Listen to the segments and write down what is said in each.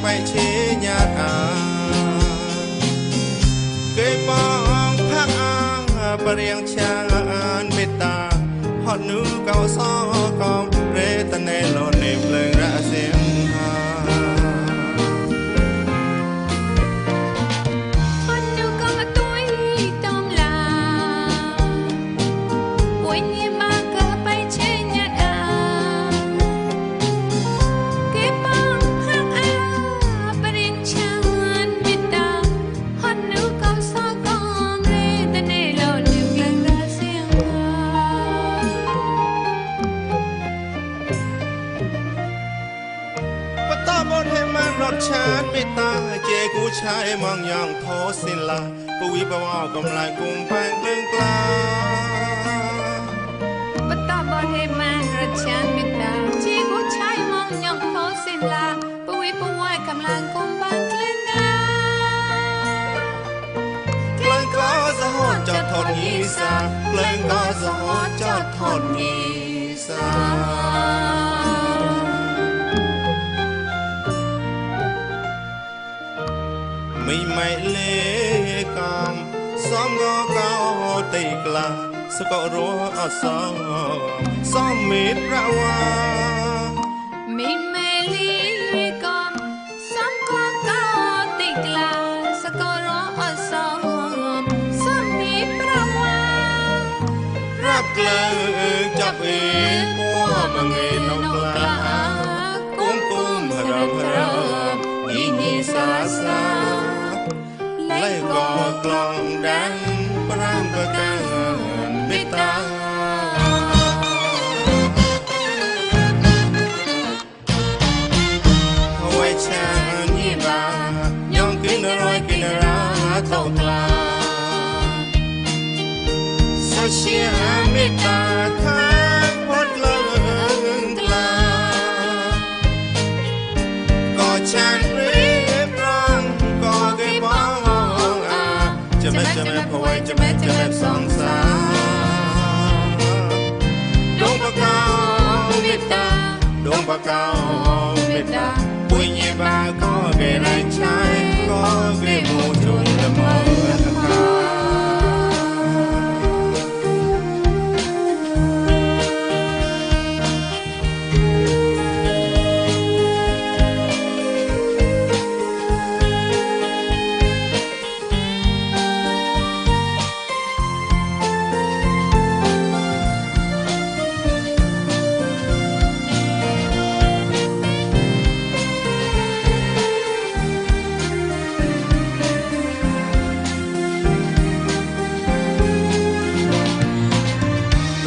ไปเชยญาอาเกยปองพักอาปเรียงชาอันเมตตาฮอดนูเก่าซ้อกอมเรตเนโลเนเพลงระเสียงหาฮอดนูก็มาตุ้ยตอมลาป่วยนี่มาก็ไปเชยญาอาเกยปองพักอาปเรียงชาอันเมตตาฮอดนูเก่าซ้อกอมเรตเนโลเนเพลงระเสียงหาบนให้มันรสชาติไม่ตาเจกูชายมองย่องโทสินลาปวิปวากำลังกุมแปงเกลื่อนกลาปตบนให้มันรสชาติไม่ตาเจกูชายมองย่องโทสินลาปวิปวากำลังกุมแปงเกลื่อนกลาเกลื่อนก็สะหดจอดทนยีสาเกลื่อนก็สะหดจอดทนยีสาไม่เล่กามซ้อมก็เก่าตีกลาสกอรัวซ้อมมิตรระวาไม่เล่กามซ้อมก็เก่าตีกลาสกอรัวซ้อมมิตรระวารับเกลือจับเอ็นปัวบังเอ็นนกลากุ้มพระพระยินีสาสาไล่ก่อกลองดังพรำประกันเมตตาเอาไว้ชาญิบาย่องกินอร่อยกินราตกลาโซเชียลเมตตาข้าพดเลิงกลาก็ฉันเรียบร้องก็เก็บบ้องจะแม่พวยจะแม่สองสาดวงปะเก้าเมตตาดวงปะเก้าเมตตาปุยเยบาก็เกรันชายก็เกมูจุนละมอ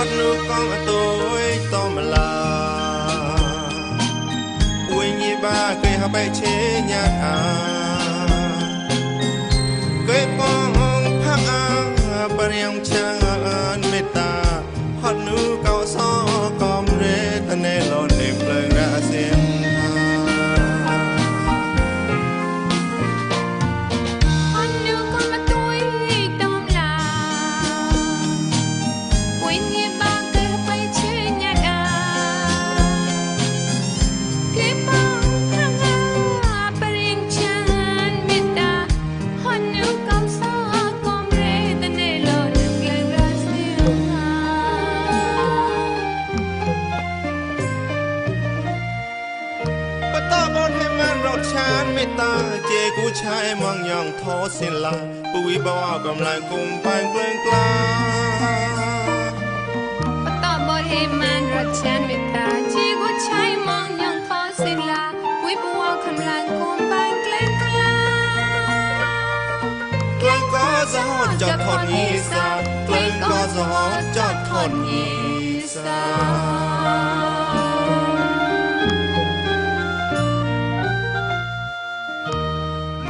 คานูกองตัวต่อมาลาอวยยีบ้าเคยหาไปเชยญาอาเคยปองพักอาปเรียงชาอันเมตตาฮอดนูเก่าซ้อกอมเรตเนโลเนเพลงระเสียงชาญไม่ตาเจกูชายมองย่องโทสินลาปวิบวากำลังกุมแปงเกลื่อนกลาปตบนให้มันรสชาติไม่ตาเจกูชายมองย่องโทสินลาปวิบวากำลังกุมแปงเกลื่อนกลาเกลื่อนก็สะหดจอดทนยีสาเกลื่อนก็สะหดจอดทนยีสา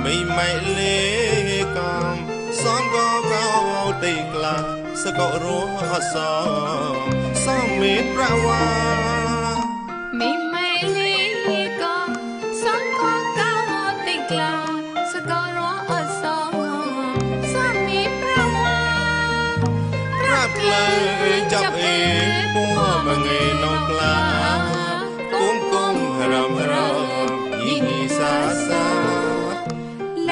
ไม่เล่กามซ้อมก็เก้าตีกลาสะกดรัวซ้อมซ้อมมิตรวาไม่เล่ก็ซ้อมก็เก้าตีกลาสะกดรัวซ้อมซ้อมมิตรวารับเลยจับเอปัวบังเงินนกลากุ้มกุ้มหรำหรำยินีซาซา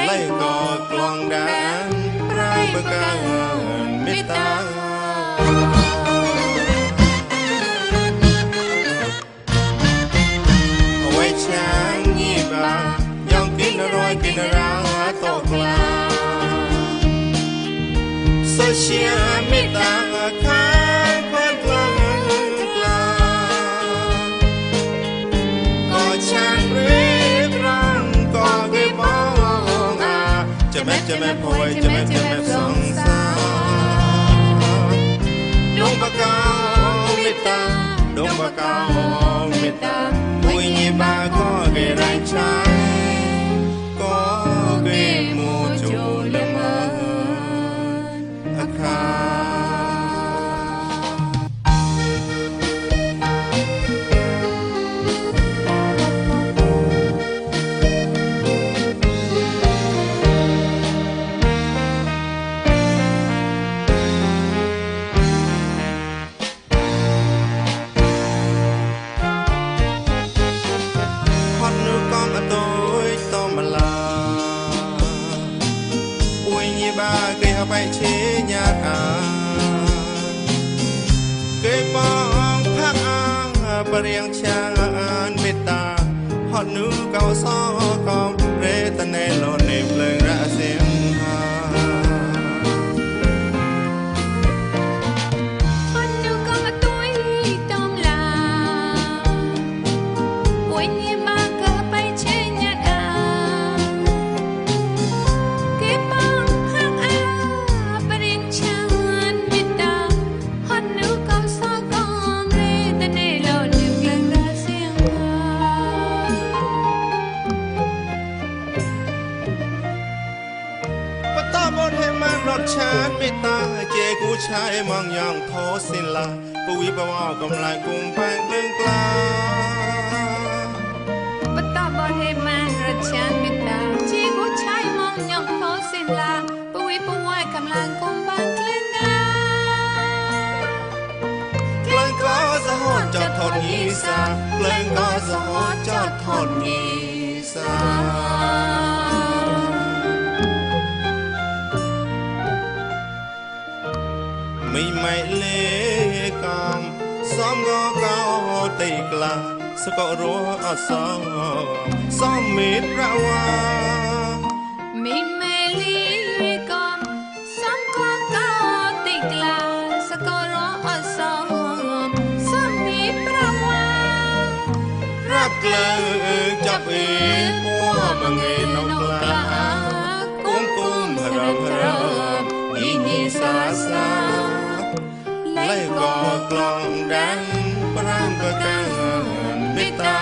ไล่กอกลองดังปลายประกันมิตาเอาไว้ช้างยี่บาย่องกินอร่อยกินราตกกลาโซเชียลมิตาข้างคนกลางกลาก็ช่างเรียบร้องก็เก็บมองจะแม่พอยจะแม่สงสารดวงปะกาวมิตาดวงปะกาวมิตาปุยยี่บาก็เกรันชัยก็เกมูจูละเมออาคาไปเชียร์กันเก็บมองพักอ่างเปรียงชานเมตตาฮอดนูเก่าซ้อกอมเรตเนโลเนเพลงระเสียงฮาฮอดนูก็มาตุ้ยตอมลาป่วยนี่มาก็ไปเชียร์กันเก็บมองพักอ่างรถชาติไม่ตาเจกูชายมองย่องโทสินลาปวิปวากำลังกุมแปงเกลื่อนกลาปตาบอลเฮมันรถชาติไม่ตาเจกูชายมองย่องโทสินลาปวิปวากำลังกุมแปงเกลื่อนกลาเกลื่อนก็สะฮดจอดทอดยีสาเกลื่อนก็สะฮดจอดทอดยีสาไม่เล่กามซ้อมก็เก้าตีกลาสะกดรัวซ้อมมิตรวาไม่เล่กามซ้อมก็เก้าตีกลาสะกดรัวซ้อมมิตรวารับเกลือจับเอปัวบังเงินนกลากุ้มหรำยินีซาซาไล่กอกลองดังปรามประกันมิตา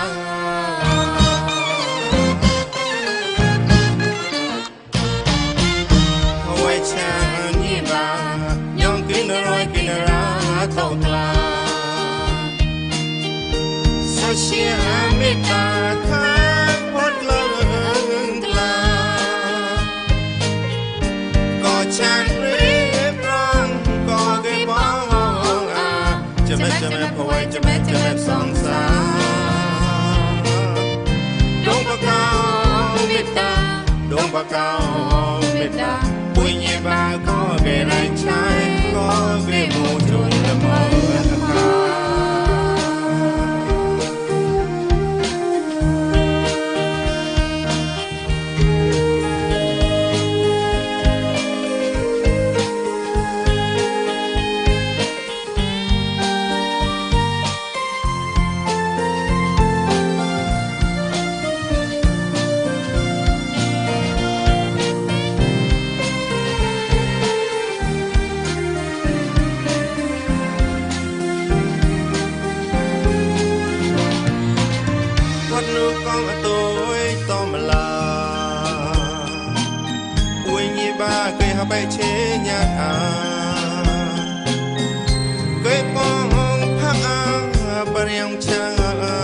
เอาไว้ช้างยี่บาย่องกินอร่อยกินราตกกลาโซเชียลมิตาข้างพดเลิงกลาก็ฉันรีบร้องก็เก็บจะแม่พอยจะแม่สงสารดวงปะกาวมิตาดวงปะกาวมิตาปุยยี่บาก็เกรันชัยก็เกมูจุนละเมอคา หาไปเชญาอาเกยปองพักอาปเรียงชา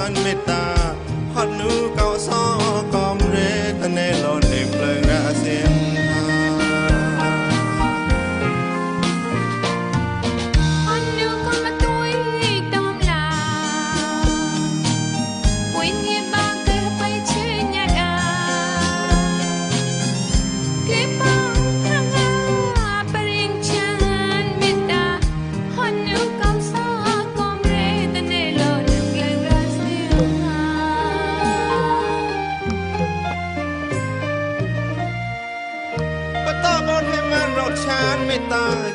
นเมตตาฮอดนูเก่าซอกอมเรตเนลอนในเพลิงราเสียง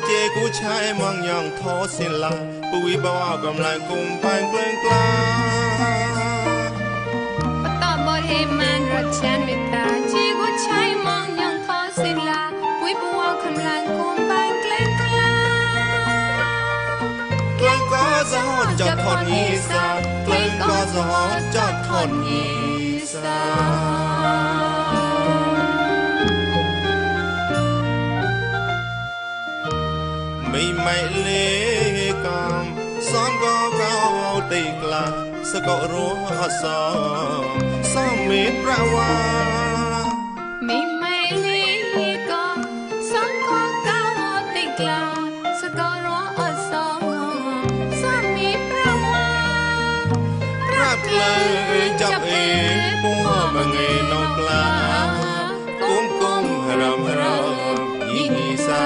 เจกูชายมองย่องโทสินลาปุวิบ่าวกำลังกุมปานเกลื่อนกลาปะตอบบ่เฮมันรถฉันเมตตาเจกูชายมองย่องโทสินลาปุวิบ่าวกำลังกุมปานเกลื่อนกลาเกลื่อนก็จะฮอดจอดทนยีสาเกลื่อนก็จะฮอดจอดทนยีสาไม่เลกามซ้อมก็เก่าตีกลาสะกดรัวซ้อมซ้อมมีประวาไม่เลกามซ้อมก็เก่าตีกลาสะกดรัวซ้อมซ้อมมีประวารักเลยจับเอปัวมังเอนอกลากุ้มหรำยิงซา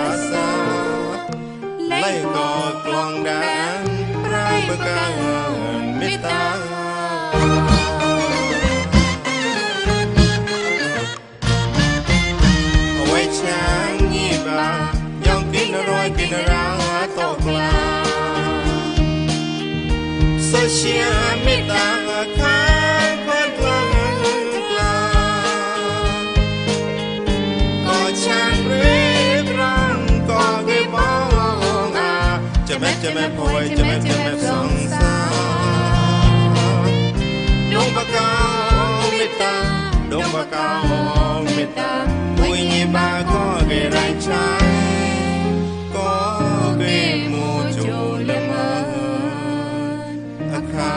ไล่กอกลองดังไพรประการเมตตาเอาไว้ช้างยี่บาย่องกินอร่อยกินราตกกลาโซเชียลเมตตาข้างคนกลางก็ช่างเรียบร้องก็เก็บมองจะแม่พอยจะแม่สองสาวดวงปะกาวเมตตาดวงปะกาวเมตตาปุยยี่บาก็เกไรชายก็เกโมโจละเมออาคา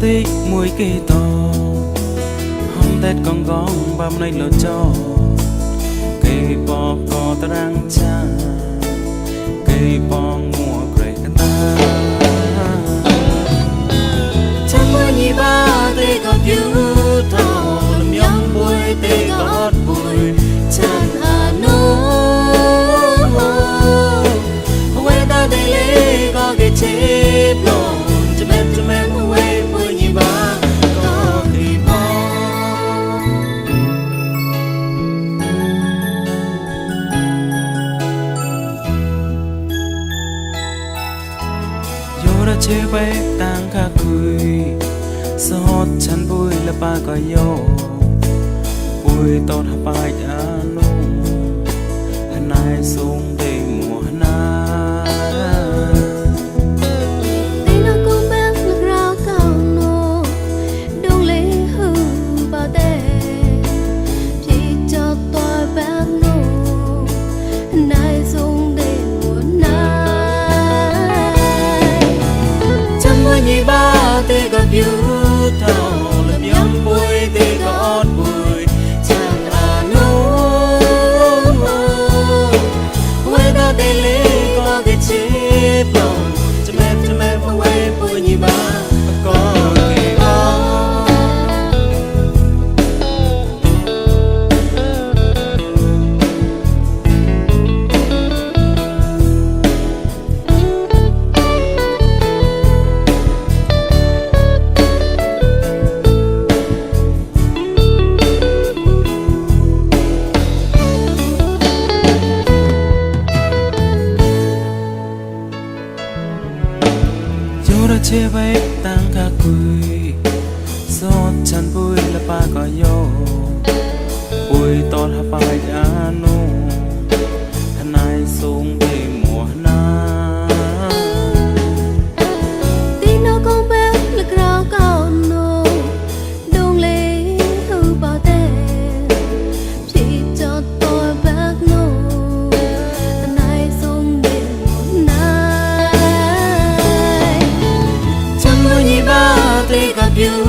tích mùi cây to hôm tết con bám nay lo cho cây bò có ta đang cha cây bò mùa gầy ta chẳng mơ nhị ba tê có phiêu thọ làm nhắm bùi tê có hót bùi chẳng hà nô quê ta đây lê có cái chếp lòng cho em quê mưa nhị ba có khi bò vô đã chế bay đang khá cười gió chăn bụi là ba có vô bụi tốt hạ bài đã nung hà nai xuống để mùa hà nai Đi nó cũng bé lực rao cao nô đông lấy hư bao đê chỉ cho tôi bé nô nai xuống để mùa nai chẳng mơ nhị ba tê gặp yêu thảo làm nhắm bụi tê có ót bụi chẳng hà nô quê ta tê lê có cái chếp lòng cho em quê bụi nhị ba có cái ó chế bay tăng ca cười gió chăn bụi là ba có vô bụi to là bài đã nô hà nai xuống về mùa nai Đi nó cũng bé lực rao cao nô đông lấy hư bao đê chỉ cho tôi bé nô nai xuống để mùa nai chẳng mơ nhị ba tê gặp yêu